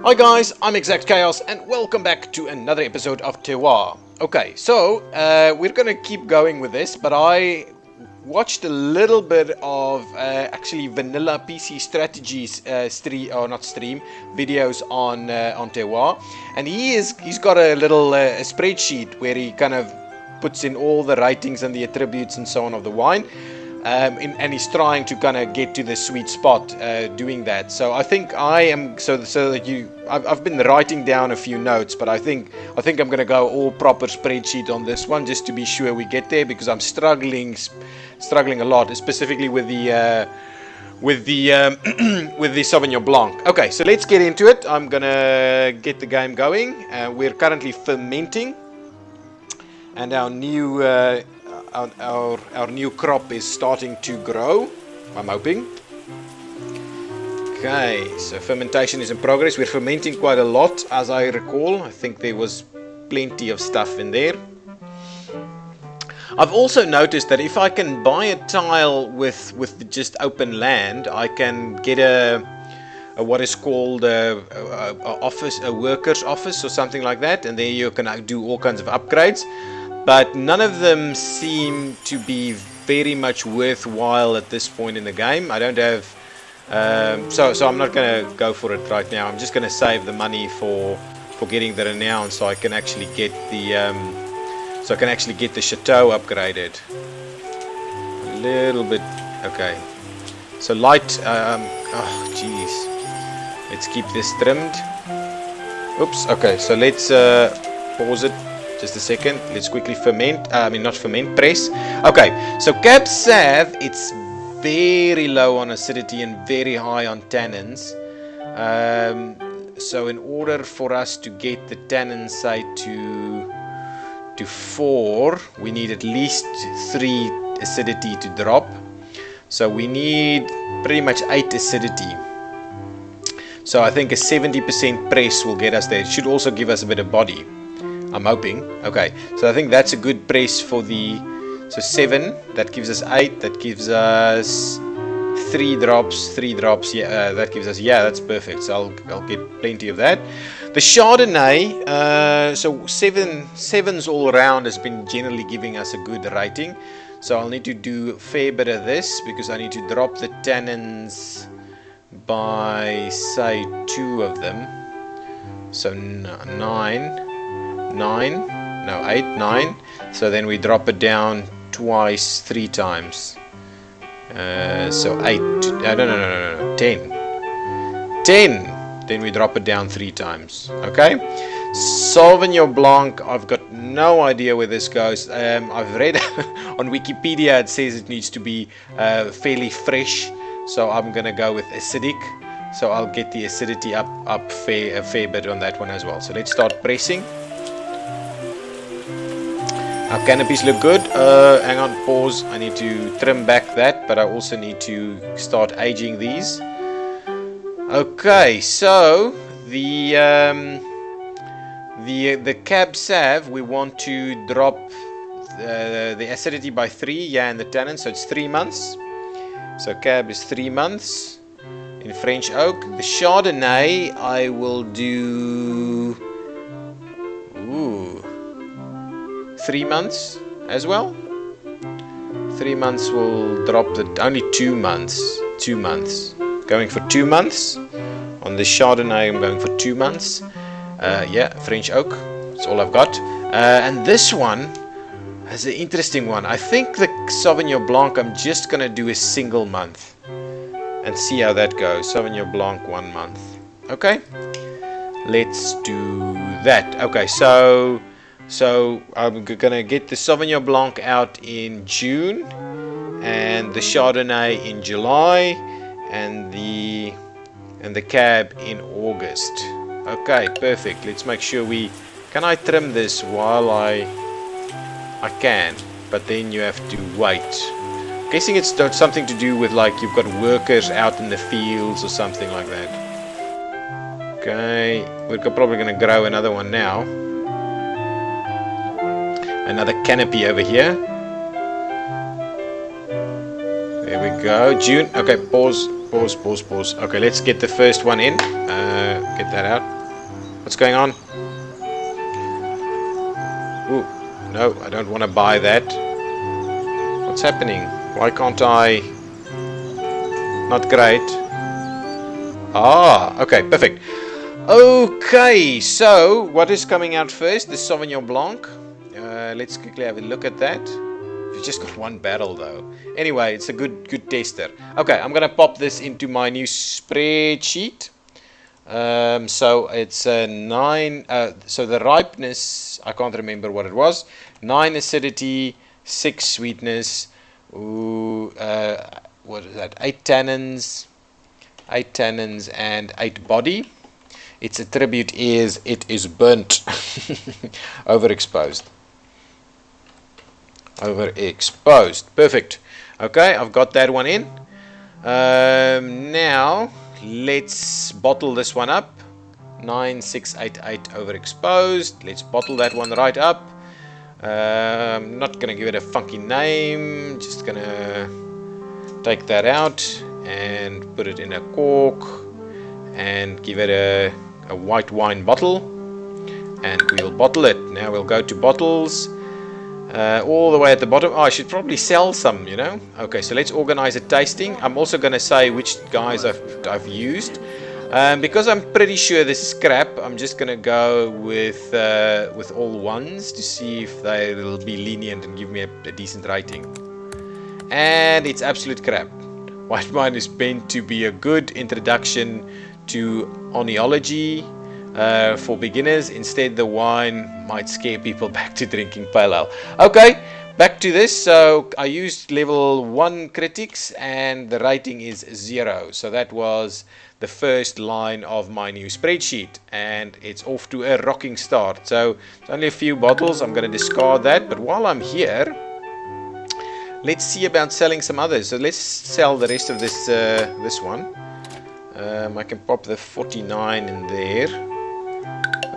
Hi guys, I'm ExactChaos and welcome back to another episode of Terroir. Okay, so we're gonna keep going with this, but I watched a little bit of actually vanilla PC strategies videos on Terroir, and he's got a little spreadsheet where he kind of puts in all the ratings and the attributes and so on of the wine. And he's trying to kind of get to the sweet spot doing that. So I think I am I've been writing down a few notes, but I think I'm gonna go all proper spreadsheet on this one just to be sure we get there, because I'm struggling a lot, specifically with the with the Sauvignon Blanc. Okay, so let's get into it. I'm gonna get the game going. We're currently fermenting, and our new our new crop is starting to grow, I'm hoping. Okay, so fermentation is in progress. We're fermenting quite a lot, as I recall. I think there was plenty of stuff in there. I've also noticed that if I can buy a tile with just open land, I can get a what is called a worker's office or something like that, and there you can do all kinds of upgrades. But none of them seem to be very much worthwhile at this point in the game. I don't have, so I'm not going to go for it right now. I'm just going to save the money for getting the renown, so I can actually get the chateau upgraded. A little bit, okay. So light, oh jeez. Let's keep this trimmed. Oops. Okay. So let's pause it. Just a second, let's quickly ferment, press. Okay, so Cab Sav, it's very low on acidity and very high on tannins. So in order for us to get the tannin side to 4, we need at least 3 acidity to drop. So we need pretty much 8 acidity. So I think a 70% press will get us there. It should also give us a bit of body, I'm hoping. Okay, so I think that's a good press for the, so 7, that gives us 8, that gives us 3 drops, yeah, that gives us, yeah, that's perfect. So I'll get plenty of that. The Chardonnay, so 7s all around has been generally giving us a good rating. So I'll need to do a fair bit of this, because I need to drop the tannins by, say, 2 of them. So 9. So then we drop it down twice, 3 times. So 8. No. 10. Then we drop it down 3 times. Okay. Sauvignon Blanc, I've got no idea where this goes. I've read on Wikipedia it says it needs to be fairly fresh. So I'm gonna go with acidic. So I'll get the acidity up a fair bit on that one as well. So let's start pressing. Our canopies look good. Hang on, pause. I need to trim back that, but I also need to start aging these. Okay, so the Cab Sav, we want to drop the acidity by 3, yeah, and the tannin, so it's 3 months. So Cab is 3 months in French oak. The Chardonnay, I will do 3 months as well. 3 months will drop only 2 months. 2 months. Going for 2 months. On the Chardonnay, I'm going for 2 months. Yeah, French oak. That's all I've got. And this one is an interesting one. I think the Sauvignon Blanc, I'm just going to do a single month and see how that goes. Sauvignon Blanc 1 month. Okay. Let's do that. Okay, so I'm gonna get the Sauvignon Blanc out in June, and the Chardonnay in July, and the Cab in August. Okay, perfect. Let's make sure can I trim this while I can, but then you have to wait. I'm guessing it's something to do with, like, you've got workers out in the fields or something like that. Okay, we're probably gonna grow another one now. Another canopy over here. There we go. June. Okay, pause Pause. Okay, let's get the first one in. Get that out. What's going on? Ooh, no, I don't want to buy that. What's happening? Why can't I? Not great. Ah, okay, perfect. Okay, so what is coming out first? The Sauvignon Blanc. Let's quickly have a look at that. We've just got one barrel though. Anyway, it's a good tester. Okay, I'm gonna pop this into my new spreadsheet. So it's 9. So the ripeness, I can't remember what it was. 9 acidity, 6 sweetness. Ooh, what is that? 8 tannins, and 8 body. Its attribute is it is burnt, overexposed. Perfect. Okay, I've got that one in. Now let's bottle this one up. 9688 overexposed. Let's bottle that one right up. Not gonna give it a funky name, just gonna take that out and put it in a cork and give it a white wine bottle, and we'll bottle it. Now we'll go to bottles. All the way at the bottom. Oh, I should probably sell some, you know. Okay, so let's organize a tasting. I'm also going to say which guys I've used. Because I'm pretty sure this is crap, I'm just going to go with all ones to see if they'll be lenient and give me a decent rating. And it's absolute crap. White wine is meant to be a good introduction to oenology. For beginners. Instead, the wine might scare people back to drinking pale ale. Okay, back to this. So I used level 1 critics and the rating is 0. So that was the first line of my new spreadsheet, and it's off to a rocking start. So it's only a few bottles. I'm going to discard that, but while I'm here, let's see about selling some others. So let's sell the rest of this this one. I can pop the 49 in there.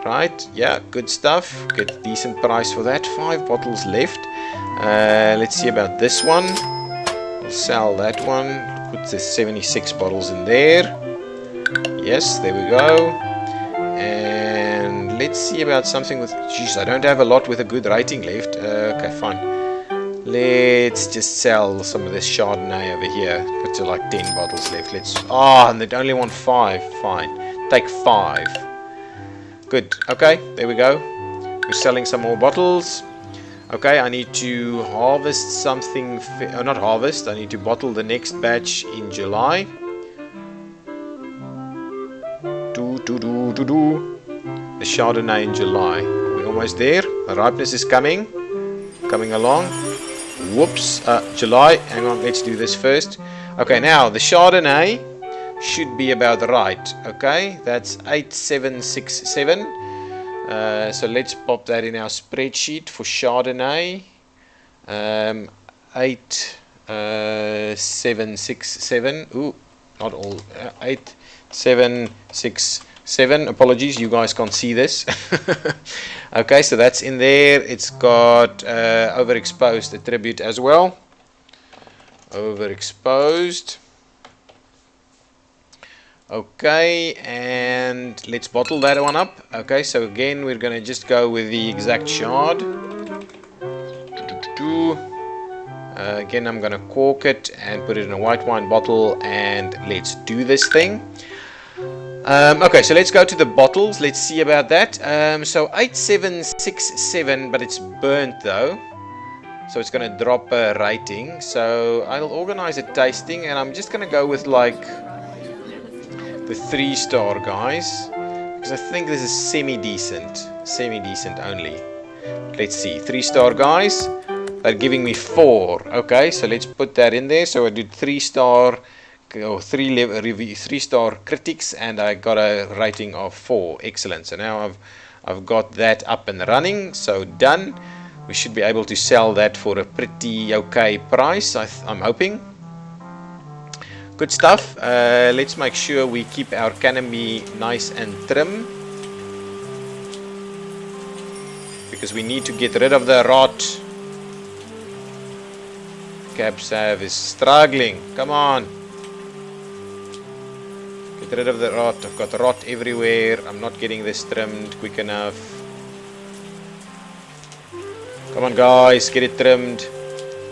Right, yeah, good stuff. Get a decent price for that. 5 bottles left. Let's see about this one. I'll sell that one. Put the 76 bottles in there. Yes, there we go. And let's see about something with... Jeez, I don't have a lot with a good rating left. Okay, fine. Let's just sell some of this Chardonnay over here. Got to like 10 bottles left. Let's... Oh, and they only want 5. Fine. Take 5. Good. Okay, there we go. We're selling some more bottles. Okay, I need to harvest something. Not harvest. I need to bottle the next batch in July. The Chardonnay in July. We're almost there. The ripeness is coming along. Whoops. July. Hang on. Let's do this first. Okay, now the Chardonnay should be about right. Okay, that's 8767. So let's pop that in our spreadsheet for Chardonnay. 8767. Ooh, not all. 8767. Apologies, you guys can't see this. Okay, so that's in there. It's got overexposed attribute as well. Overexposed. Okay, and let's bottle that one up. Okay, so again we're gonna just go with the exact shard. Again, I'm gonna cork it and put it in a white wine bottle, and let's do this thing. Okay, so let's go to the bottles. Let's see about that. So 8767, but it's burnt though, so it's gonna drop a rating. So I'll organize a tasting, and I'm just gonna go with like the 3-star guys, because I think this is semi-decent only. Let's see, 3-star guys, they're giving me 4. Okay, so let's put that in there. So I did 3-star or 3-star critics, and I got a rating of 4. Excellent. So now I've got that up and running. So done. We should be able to sell that for a pretty okay price, I'm hoping. Good stuff. Let's make sure we keep our canopy nice and trim, because we need to get rid of the rot. Cab Sav is struggling. Come on. Get rid of the rot. I've got rot everywhere. I'm not getting this trimmed quick enough. Come on, guys, get it trimmed.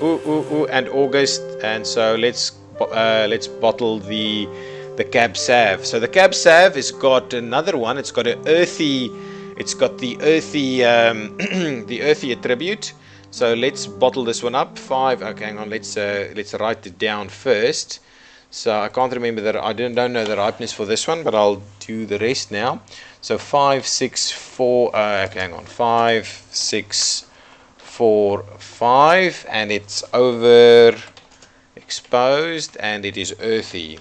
Ooh, and August. And so let's bottle the Cab Sav. So the Cab Sav has got another one. It's got an earthy. It's got the earthy, the earthy attribute. So let's bottle this one up. 5. Okay, hang on. Let's write it down first. So I can't remember that. I don't know the ripeness for this one, but I'll do the rest now. So 5, 6, 4. Okay, hang on. 5, 6, 4, 5, and it's over exposed, and it is earthy.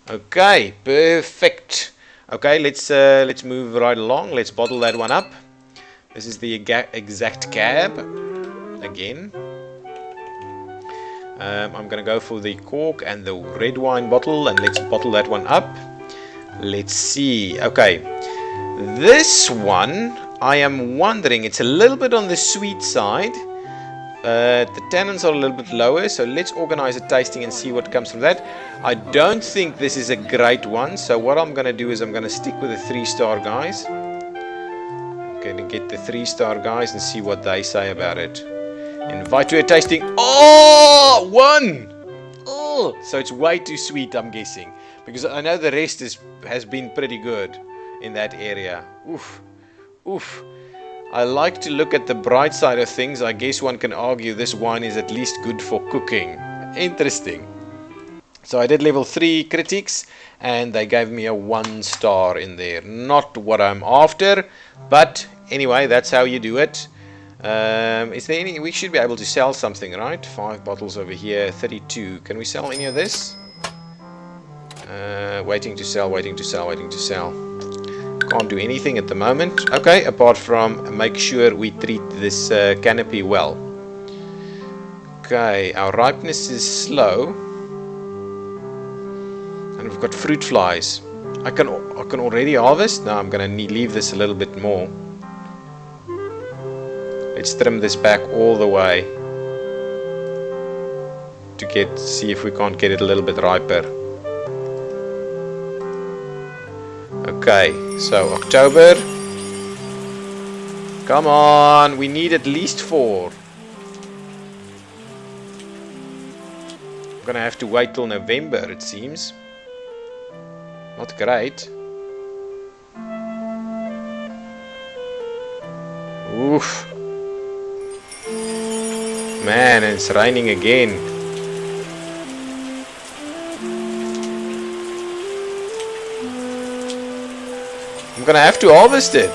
Okay, perfect. Okay, let's move right along. Let's bottle that one up. This is the exact cab again. I'm gonna go for the cork and the red wine bottle, and let's bottle that one up. Let's see. Okay, this one I am wondering, it's a little bit on the sweet side. The tannins are a little bit lower, so let's organize a tasting and see what comes from that. I don't think this is a great one, so what I'm gonna do is I'm gonna stick with the 3-star guys. I'm gonna get the 3-star guys and see what they say about it. Invite to a tasting. Oh, 1! Oh, so it's way too sweet, I'm guessing, because I know the rest has been pretty good in that area. Oof. I like to look at the bright side of things. I guess one can argue this wine is at least good for cooking. Interesting. So I did level 3 critics, and they gave me a 1-star in there. Not what I'm after, but anyway, that's how you do it. Is there any? We should be able to sell something, right? 5 bottles over here, 32. Can we sell any of this? Waiting to sell. Can't do anything at the moment. Okay, apart from make sure we treat this canopy well. Okay, our ripeness is slow, and we've got fruit flies. I can already harvest. No, I'm gonna leave this a little bit more. Let's trim this back all the way to see if we can't get it a little bit riper. Okay, so October. Come on, we need at least 4. I'm gonna have to wait till November, it seems. Not great. Oof. Man, it's raining again. I'm gonna have to harvest it.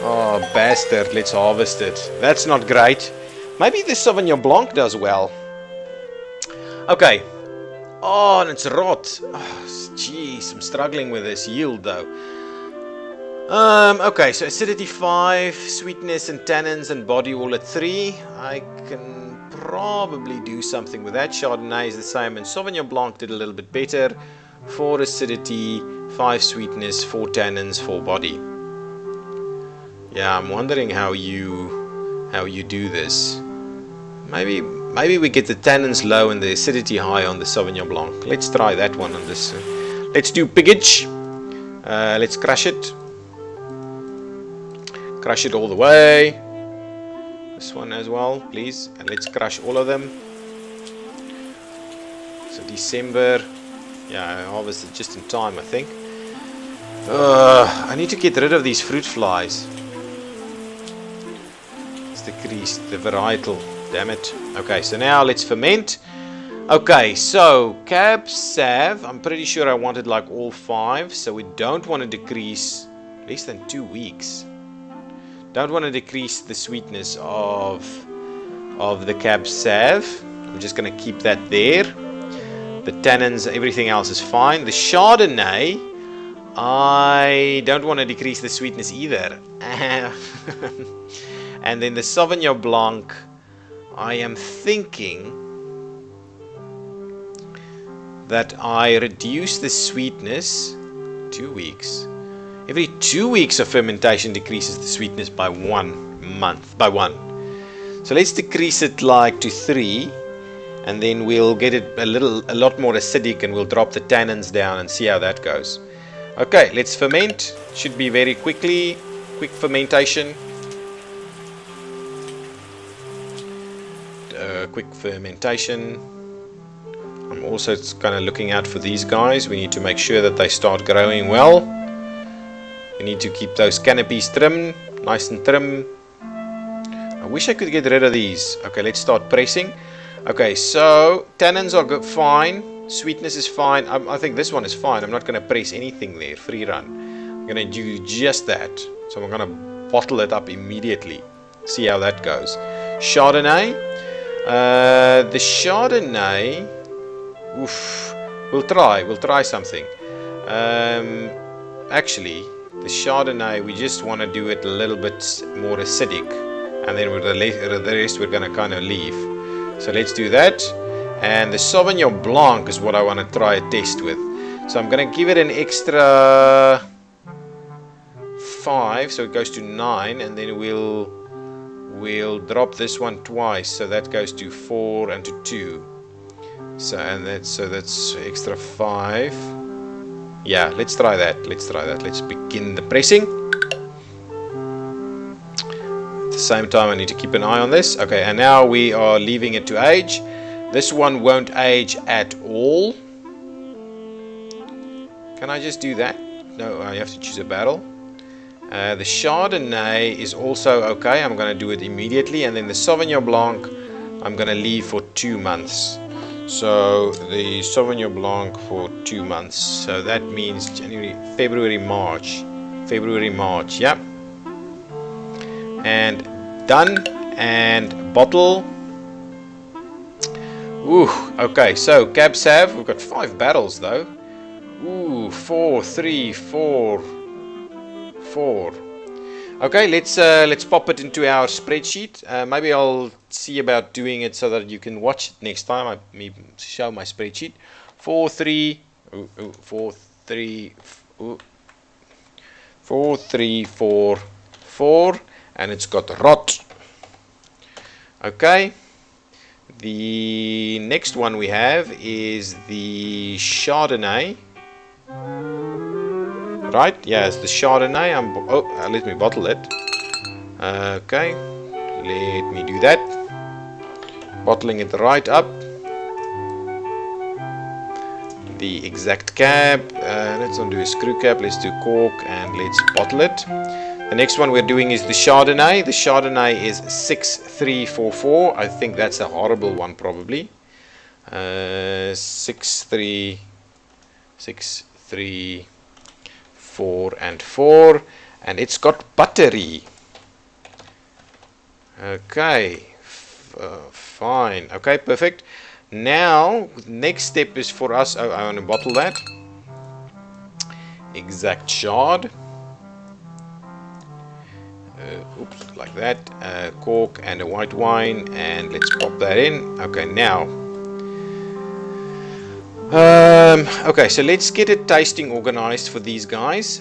Oh, bastard, let's harvest it. That's not great. Maybe the Sauvignon Blanc does well. Okay. Oh, and it's rot. Oh, jeez, I'm struggling with this yield though. Okay, so acidity 5, sweetness and tannins and body all at 3. I can probably do something with that. Chardonnay is the same, and Sauvignon Blanc did a little bit better. 4 acidity, 5 sweetness, 4 tannins, 4 body. Yeah, I'm wondering how you do this. Maybe we get the tannins low and the acidity high on the Sauvignon Blanc. Let's try that one on this. Let's do piggage. Let's crush it. Crush it all the way. This one as well, please. And let's crush all of them. So December. Yeah, I harvested just in time, I think. I need to get rid of these fruit flies. It's decreased the varietal. Damn it. Okay, so now let's ferment. Okay, so Cab Sav. I'm pretty sure I wanted like all 5, so we don't want to decrease less than 2 weeks. Don't want to decrease the sweetness of the Cab Sav. I'm just going to keep that there. The tannins, everything else is fine. The Chardonnay, I don't want to decrease the sweetness either. And then the Sauvignon Blanc, I am thinking that I reduce the sweetness 2 weeks. Every 2 weeks of fermentation decreases the sweetness by 1 month. So let's decrease it like to 3. and then we'll get it a lot more acidic, and we'll drop the tannins down and see how that goes. Okay, let's ferment. Should be very quick fermentation. Quick fermentation. I'm also kind of looking out for these guys. We need to make sure that they start growing well. We need to keep those canopies trim, nice and trim. I wish I could get rid of these. Okay, let's start pressing. Okay, so tannins are good, fine. Sweetness is fine. I think this one is fine. I'm not going to press anything there. Free run. I'm going to do just that. So I'm going to bottle it up immediately. See how that goes. Chardonnay. The Chardonnay. Oof. We'll try something. Actually, the Chardonnay, we just want to do it a little bit more acidic, and then with the rest we're going to kind of leave. So let's do that. And the Sauvignon Blanc is what I want to try a test with. So I'm going to give it an extra 5, so it goes to 9, and then we'll drop this one twice, so that goes to 4 and to 2. So that's extra 5. Yeah, let's try that. Let's begin the pressing. At the same time, I need to keep an eye on this. Okay, and now we are leaving it to age. This one won't age at all. Can I just do that? No, I have to choose a barrel. The Chardonnay is also okay. I'm going to do it immediately. And then the Sauvignon Blanc, I'm going to leave for 2 months. So the Sauvignon Blanc for 2 months. So that means January, February, March. Yeah. And done. And bottle. Ooh, okay. So Cab Sav, we've got 5 barrels though. Ooh, 4, 3, 4. Okay, let's pop it into our spreadsheet. Maybe I'll see about doing it so that you can watch it next time. I may show my spreadsheet. 4, 3, 4, 3, 4, 3, 4, 4, and it's got rot. Okay. The next one we have is the Chardonnay. Right, yeah, it's the Chardonnay. Let me bottle it. Okay, let me do that. Bottling it right up. The exact cap. Let's not do a screw cap. Let's do cork and let's bottle it. The next one we're doing is the Chardonnay. The Chardonnay is 6344. I think that's a horrible one, probably. 63. 4 and 4, and it's got buttery. Okay, fine. Okay, perfect. Now next step is for us. I want to bottle that. Exact Chard. Oops, like that. Cork and a white wine, and let's pop that in. Okay, now. Okay, so let's get a tasting organized for these guys.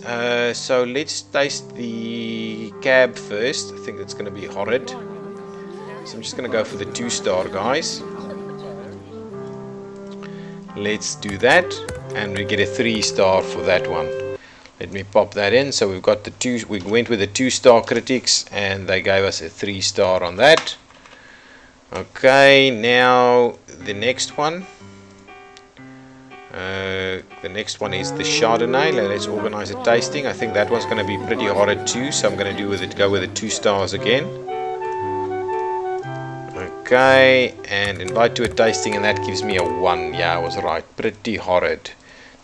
So let's taste the Cab first. I think that's going to be horrid. So I'm just going to go for the 2-star, guys. Let's do that, and we get a 3-star for that one. Let me pop that in. So we've got the 2. We went with the 2-star critics, and they gave us a 3-star on that. Okay, now the next one. The next one is the Chardonnay. Let's organize a tasting. I think that one's going to be pretty horrid too, so I'm going to go with the 2 stars again. Okay, and invite to a tasting, and that gives me a 1. Yeah, I was right. Pretty horrid.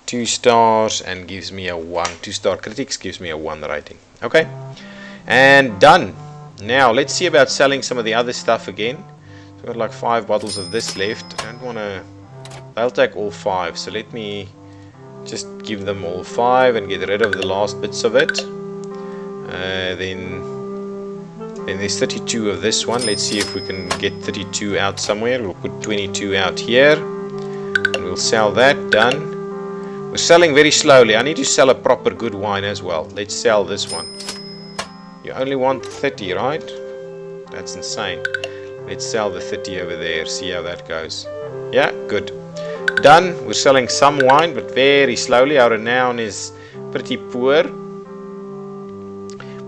2 stars and gives me a 1. 2-star critics gives me a 1 rating. Okay, and done. Now let's see about selling some of the other stuff again. So we've got like 5 bottles of this left. I don't want to. They'll take all 5, so let me just give them all 5 and get rid of the last bits of it. Then there's 32 of this one. Let's see if we can get 32 out somewhere. We'll put 22 out here, and we'll sell that. Done. We're selling very slowly. I need to sell a proper good wine as well. Let's sell this one. You only want 30, right? That's insane. Let's sell the 30 over there. See how that goes. Yeah, good. Done. We're selling some wine, but very slowly. Our renown is pretty poor.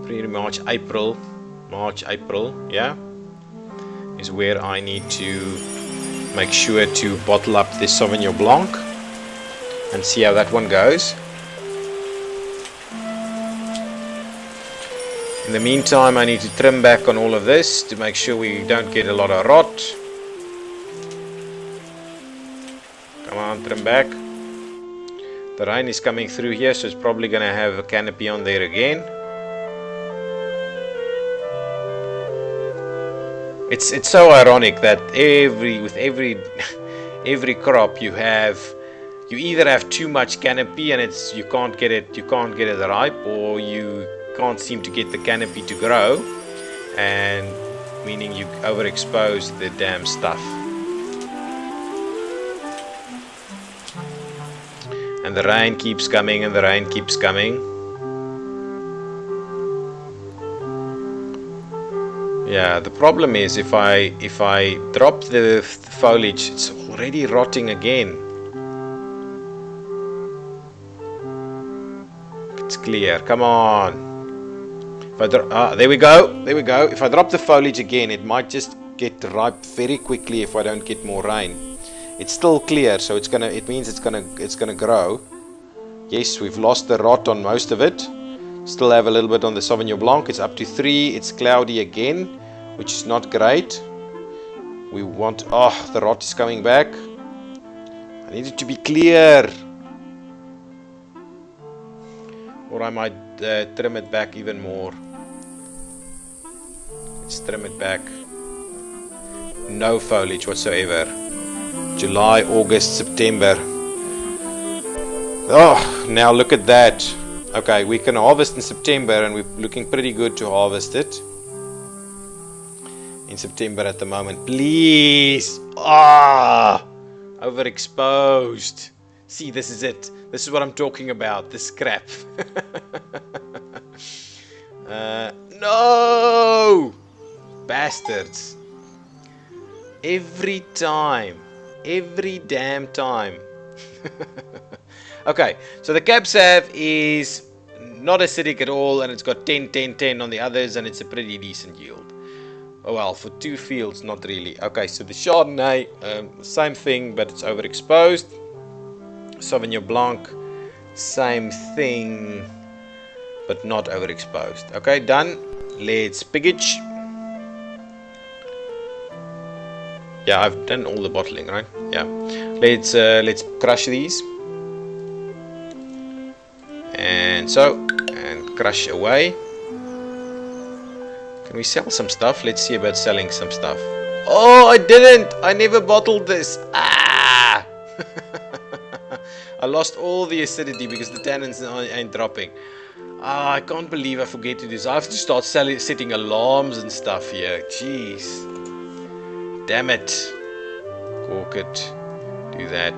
Pretty much April, yeah, is where I need to make sure to bottle up this Sauvignon Blanc and see how that one goes. In the meantime, I need to trim back on all of this to make sure we don't get a lot of rot. Come on, trim back. The rain is coming through here, so it's probably going to have a canopy on there again. It's so ironic that with every crop you either have too much canopy and you can't get it ripe, or you can't seem to get the canopy to grow, and meaning you overexpose the damn stuff. And the rain keeps coming and the rain keeps coming. Yeah, the problem is if I drop the foliage, it's already rotting again. It's clear. Come on. There we go. If I drop the foliage again, it might just get ripe very quickly if I don't get more rain. It's still clear, so it means it's gonna grow. Yes, we've lost the rot on most of it. Still have a little bit on the Sauvignon Blanc. It's up to 3. It's cloudy again, which is not great. We want... the rot is coming back. I need it to be clear. Or I might trim it back even more. Let's trim it back. No foliage whatsoever. July, August, September. Now look at that. Okay, we can harvest in September, and we're looking pretty good to harvest it in September at the moment. Please. Overexposed. See, this is it. This is what I'm talking about. This crap. No! Bastards. Every time. Every damn time. Okay, so the Cab Sav is not acidic at all, and it's got 10, 10, 10 on the others, and it's a pretty decent yield. Oh well, for 2 fields, not really. Okay, so the Chardonnay, same thing, but it's overexposed. Sauvignon Blanc, same thing, but not overexposed. Okay, done. Let's piggage. Yeah, I've done all the bottling, right? Yeah. Let's crush these. And crush away. Can we sell some stuff? Let's see about selling some stuff. Oh, I didn't! I never bottled this. I lost all the acidity because the tannins ain't dropping. I can't believe I forget to do this. I have to start setting alarms and stuff here. Jeez. Damn it. Cork it. Do that.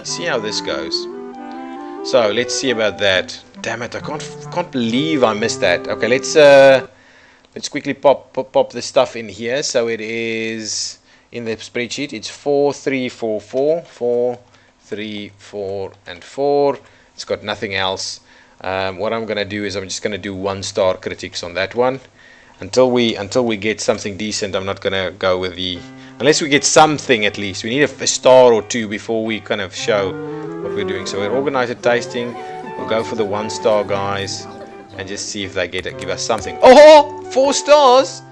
See how this goes. So let's see about that. Damn it, I can't believe I missed that. Okay, let's quickly pop the stuff in here. So it is in the spreadsheet. It's 4, 3, 4, 4, 4, 3, 4, and 4. It's got nothing else. What I'm gonna do is I'm just gonna do 1-star critics on that one. Until we get something decent, I'm not gonna go with the... Unless we get something at least. We need a star or 2 before we kind of show what we're doing. So we'll organize a tasting. We'll go for the 1-star guys and just see if they give us something. Oh, 4 stars!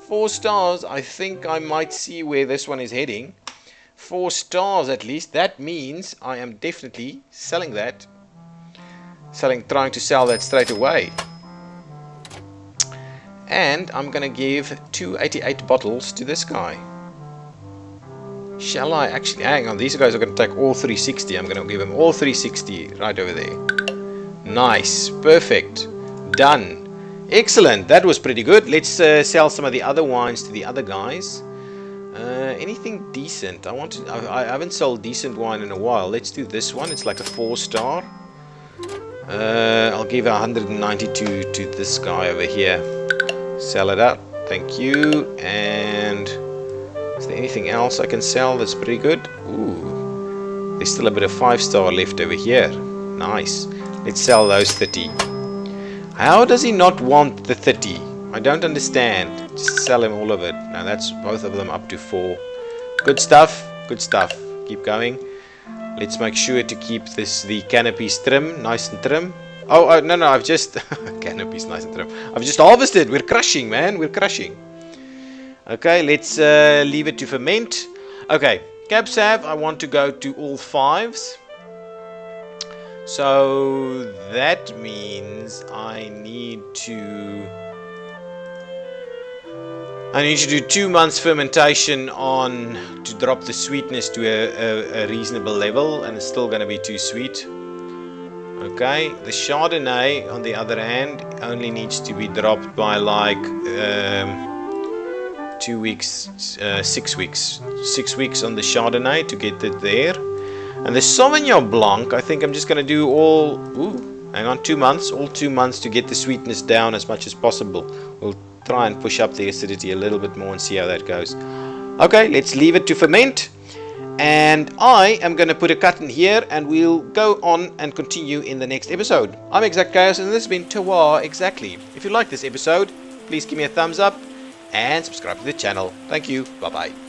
4 stars. I think I might see where this one is heading. 4 stars at least. That means I am definitely selling that. Trying to sell that straight away. And I'm gonna give 288 bottles to this guy. Shall I actually? Hang on, these guys are going to take all 360. I'm going to give them all 360 right over there. Nice, perfect, done, excellent. That was pretty good. Let's sell some of the other wines to the other guys. Anything decent? I haven't sold decent wine in a while. Let's do this one. It's like a 4-star. I'll give 192 to this guy over here. Sell it up. Thank you. And is there anything else I can sell that's pretty good? Ooh, There's still a bit of 5-star left over here. Nice. Let's sell those 30. How does he not want the 30? I don't understand. Just sell him all of it. Now that's both of them up to 4. Good stuff. Good stuff. Keep going. Let's make sure to keep the canopies trim, nice and trim. Oh no, I've just canopies nice and trim. I've just harvested. We're crushing, man. We're crushing. Okay, let's leave it to ferment. Okay, cab sav, I want to go to all 5s. So that means I need to do 2 months fermentation on to drop the sweetness to a reasonable level, and it's still going to be too sweet. Okay, the Chardonnay on the other hand only needs to be dropped by like 2 weeks, 6 weeks. 6 weeks on the Chardonnay to get it there. And the Sauvignon Blanc, I think I'm just going to do all, hang on, 2 months, all 2 months to get the sweetness down as much as possible. We'll try and push up the acidity a little bit more and see how that goes. Okay, let's leave it to ferment. And I am going to put a cut in here, and we'll go on and continue in the next episode. I'm ExactChaos, and this has been Terroir Exactly. If you like this episode, please give me a thumbs up and subscribe to the channel. Thank you. Bye-bye.